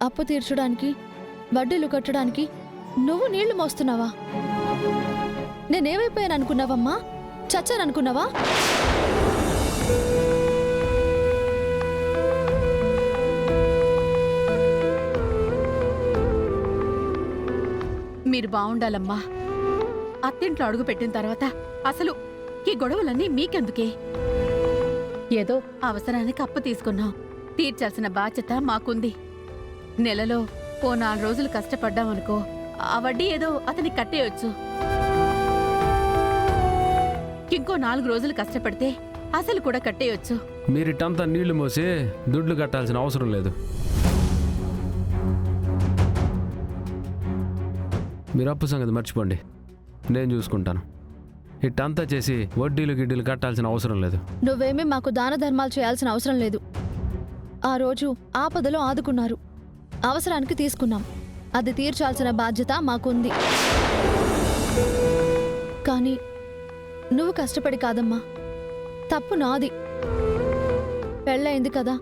అప్పు తీర్చడానికి, వడ్డీలు కట్టడానికి నువ్వు నీళ్లు మోస్తున్నావా? నేనేమైపోయాను అనుకున్నావమ్మా? చచ్చాననుకున్నావా? మీరు బాగుండాలమ్మా. అత్తింట్లో అడుగు పెట్టిన తర్వాత అసలు ఈ గొడవలన్నీ మీకెందుకే? ఏదో అవసరానికి అప్పు తీసుకున్నాం, తీర్చాల్సిన బాధ్యత మాకుంది. నెలలో ఓ 4 రోజులు కష్టపడ్డామనుకో, ఆ వడ్డీ ఏదో అతనికి కట్టేయొచ్చు. ఇంకో 4 రోజులు కష్టపడితే అసలు కూడా కట్టేయొచ్చు. మీరిటంతా నీళ్లు మోసి దుడ్లు కట్టాల్సిన అవసరం లేదు. మీరు అప్పు సంగతి మర్చిపోండి, నేను చూసుకుంటాను. ఇట్టంతా చేసి వడ్డీలు గిడ్డీలు కట్టాల్సిన అవసరం లేదు. నువ్వేమీ మాకు దాన ధర్మాలు చేయాల్సిన అవసరం లేదు. ఆ రోజు ఆపదలో ఆదుకున్నారు, అవసరానికి తీసుకున్నాం. అది తీర్చాల్సిన బాధ్యత మాకుంది. కానీ నువ్వు కష్టపడి కాదమ్మా, తప్పు నాది. పెళ్ళయింది కదా,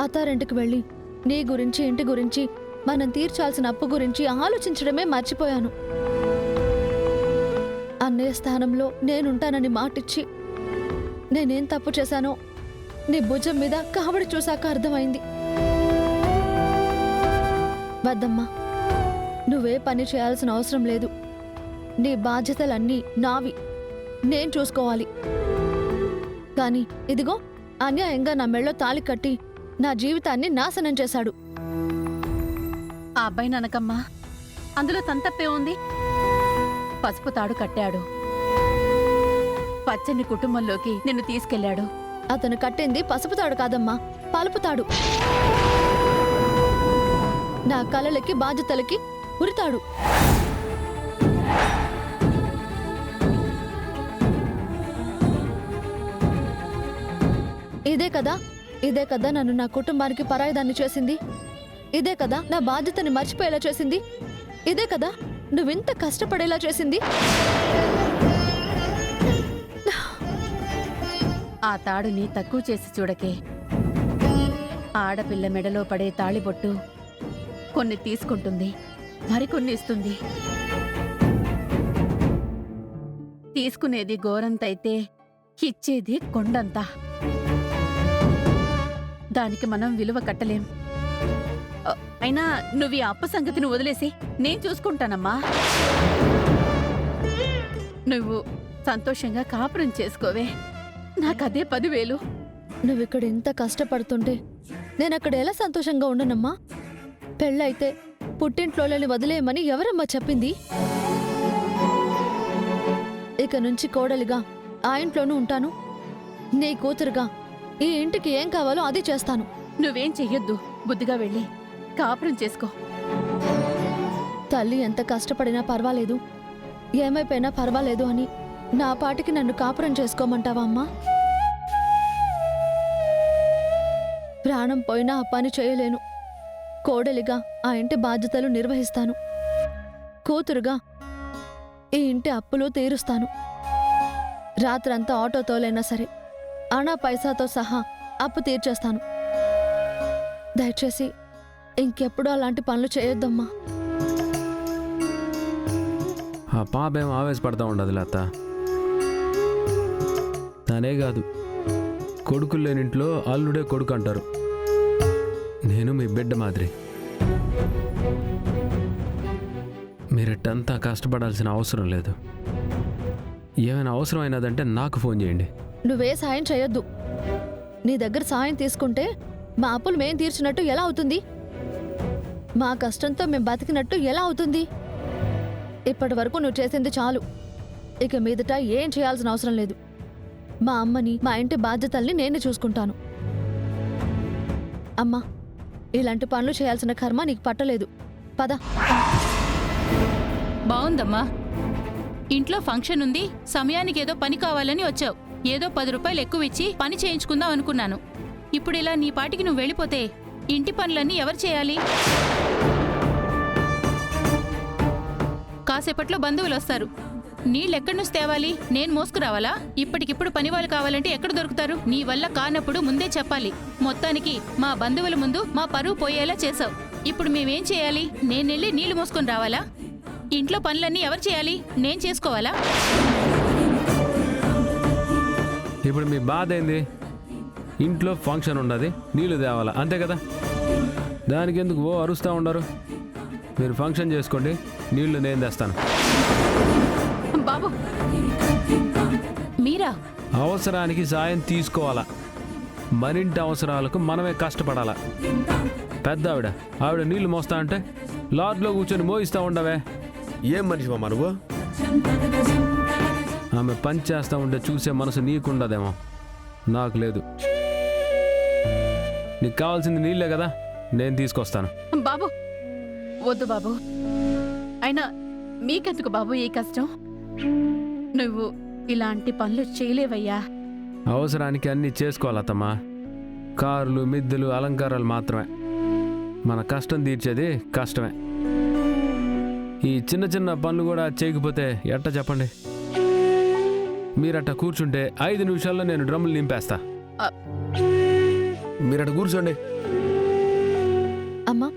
అత్తారింటికి వెళ్ళి నీ గురించి, ఇంటి గురించి, మనం తీర్చాల్సిన అప్పు గురించి ఆలోచించడమే మర్చిపోయాను. అన్నయ్య స్థానంలో నేనుంటానని మాటిచ్చి నేనేం తప్పు చేశానో నీ భుజం మీద కావడి చూశాక అర్థమైంది. వద్దమ్మా, నువ్వే పని చేయాల్సిన అవసరం లేదు. నీ బాధ్యతలన్నీ నావి, నేను చూసుకోవాలి. కానీ ఇదిగో అన్యాయంగా నా మెళ్ళో తాళి కట్టి నా జీవితాన్ని నాశనం చేశాడు. ఆ అబ్బాయి ననకమ్మా, అందులో తంతప్పే ఉంది. పసుపు తాడు కట్టాడు, పచ్చని కుటుంబంలోకి నిన్ను తీసుకెళ్లాడు. అతను కట్టింది పసుపు తాడు కాదమ్మా, పలుపు తాడు. నా కలలకి బాధ్యతలకి ఉరితాడు. ఇదే కదా నన్ను నా కుటుంబానికి పరాయిదాన్ని చేసింది. ఇదే కదా నా బాధ్యతని మర్చిపోయేలా చేసింది. ఇదే కదా నువ్వింత కష్టపడేలా చేసింది. ఆ తాడుని తక్కువ చేసి చూడకే. ఆడపిల్ల మెడలో పడే తాళిబొట్టు కొన్ని తీసుకుంటుంది, మరికొన్ని ఇస్తుంది. తీసుకునేది గోరంతైతే ఇచ్చేది కొండంత. దానికి మనం విలువ కట్టలేం. అయినా నువ్వు ఈ అప్పు సంగతిని వదిలేసి నేను చూసుకుంటానమ్మా. నువ్వు సంతోషంగా కాపురం చేసుకోవే, నాకదే 10,000. నువ్విక్కడ ఎంత కష్టపడుతుంటే నేనక్కడ ఎలా సంతోషంగా ఉండనమ్మా? పెళ్ళైతే పుట్టింట్లోని వదిలేయమని ఎవరమ్మా చెప్పింది? ఇక నుంచి కోడలిగా ఆ ఇంట్లోనూ ఉంటాను. నీ కూతురుగా ఈ ఇంటికి ఏం కావాలో అది చేస్తాను. నువ్వేం చెయ్యొద్దు, బుద్ధిగా వెళ్ళి కాపురం చేసుకో. తల్లి ఎంత కష్టపడినా పర్వాలేదు, ఏమైపోయినా పర్వాలేదు అని నా పాటికి నన్ను కాపురం చేసుకోమంటావా అమ్మా? ప్రాణం పోయినా ఆ పని చేయలేను. కోడలిగా ఆ ఇంటి బాధ్యతలు నిర్వహిస్తాను. కూతురుగా ఈ ఇంటి అప్పులు తీరుస్తాను. రాత్రంతా ఆటో తోలైనా సరే అనా పైసాతో సహా అప్పు తీర్చేస్తాను. దయచేసి ఇంకెప్పుడు అలాంటి పనులు చేయొద్దమ్మా. ఆ పాపేం ఆవేశపడతా ఉండదు లత. తనే కాదు, కొడుకులు లేనింట్లో అల్లుడే కొడుకు అంటారు. నేను మీ బిడ్డ మాదిరి. మీరట్టంతా కష్టపడాల్సిన అవసరం లేదు. ఏమైనా అవసరం అయినదంటే నాకు ఫోన్ చేయండి. నువ్వే సాయం చేయొద్దు. నీ దగ్గర సాయం తీసుకుంటే మా అప్పులు మేం తీర్చినట్టు ఎలా అవుతుంది? మా కష్టంతో మేం బతికినట్టు ఎలా అవుతుంది? ఇప్పటి వరకు నువ్వు చేసింది చాలు. ఇక మీదట ఏం చేయాల్సిన అవసరం లేదు. మా అమ్మని, మా ఇంటి బాధ్యతల్ని నేనే చూసుకుంటాను. అమ్మా, ఇలాంటి పనులు చేయాల్సిన కర్మ నీకు పట్టలేదు. పద. బావుందమ్మా. ఇంట్లో ఫంక్షన్ ఉంది, సమయానికి ఏదో పని కావాలని వచ్చావు. ఏదో 10 రూపాయలు ఎక్కువ ఇచ్చి పని చేయించుకుందాం అనుకున్నాను. ఇప్పుడు ఇలా నీ పాటికి నువ్వు వెళ్ళిపోతే ఇంటి పనులన్నీ ఎవరు చేయాలి? కాసేపట్లో బంధువులు వస్తారు. నీళ్ళెక్కడి నుంచి తేవాలి? నేను మోసుకురావాలా? ఇప్పటికిప్పుడు పనివాళ్ళు కావాలంటే ఎక్కడ దొరుకుతారు? నీ వల్ల కానప్పుడు ముందే చెప్పాలి. మొత్తానికి మా బంధువుల ముందు మా పరువు పోయేలా చేశావు. ఇప్పుడు మేమేం చేయాలి? నేనెళ్ళి నీళ్లు మోసుకొని రావాలా? ఇంట్లో పనులన్నీ ఎవరు చేయాలి? నేను చేసుకోవాలా? ఇప్పుడు మీ బాధ ఏంది? ఇంట్లో ఫంక్షన్ ఉన్నది, నీళ్లు తేవాలా, అంతే కదా? దానికి ఎందుకు అరుస్తూ ఉండరు? మీరు ఫంక్షన్ చేసుకోండి, నీళ్లు నేను తెస్తాను. బాబు, మీరా? అవసరానికి సాయం తీసుకోవాలా, మరింటి అవసరాలకు మనమే కష్టపడాలా. పెద్ద ఆవిడ నీళ్లు మోస్తా అంటే లాడ్లో కూర్చొని మోయిస్తూ ఉండవే. ఏం మనిషి మామ నువ్వు? ఆమె పని చేస్తూ ఉంటే చూసే మనసు నీకుండదేమో, నాకు లేదు. నీకు కావాల్సింది నీళ్ళే కదా, నేను తీసుకొస్తాను. బాబు, వద్దు బాబు. అయినా మీకెందుకు బాబు ఈ కష్టం? నువ్వు ఇలాంటి పనులు చేయలేవయ్యా. అవసరానికి అన్నీ చేసుకోవాలత్తమ్మా. కార్లు, మిద్దెలు, అలంకారాలు మాత్రమే. మన కష్టం తీర్చేది కష్టమే. ఈ చిన్న చిన్న పనులు కూడా చేయకపోతే ఎట్టా చెప్పండి? మీరట్ట కూర్చుంటే 5 నిమిషాల్లో నేను డ్రమ్ములు నింపేస్తా. మీరట కూర్చోండి. అమ్మా,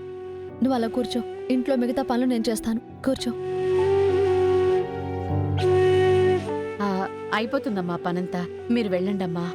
నువ్వు అలా కూర్చో. ఇంట్లో మిగతా పనులు నేను చేస్తాను. కూర్చో. అయిపోతుందమ్మా పనంతా. మీరు వెళ్ళండమ్మా.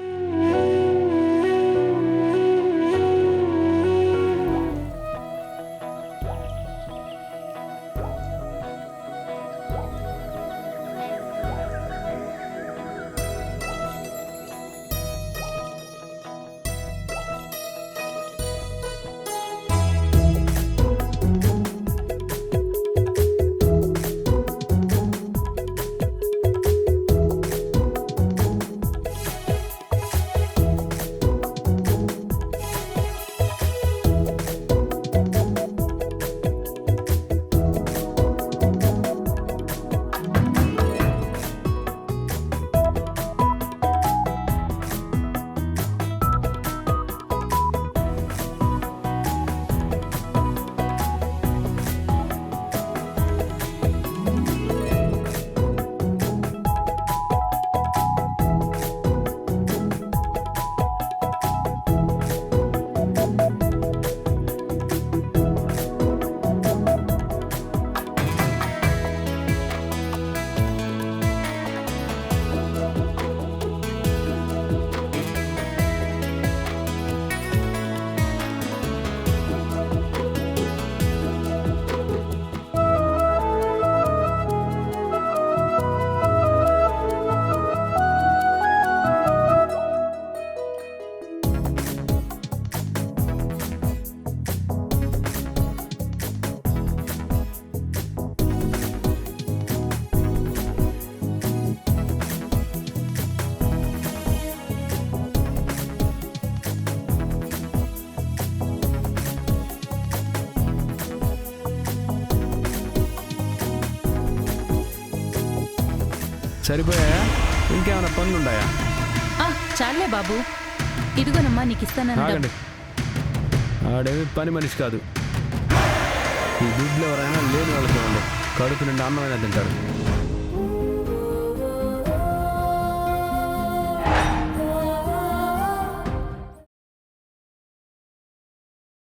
సరిపోయాయా? ఇంకేమైనా పనులు ఉన్నాయా? చాలే బాబు, ఇదిగోనమ్మా నీకు ఇస్తానన్నా. ఆగండి, ఆడేమి పని మనిషి కాదు. ఈ దుడ్లు ఎవరైనా లేని వాళ్ళకి ఇవ్వండి, కడుపు నిండా అన్నమైనా తింటారు.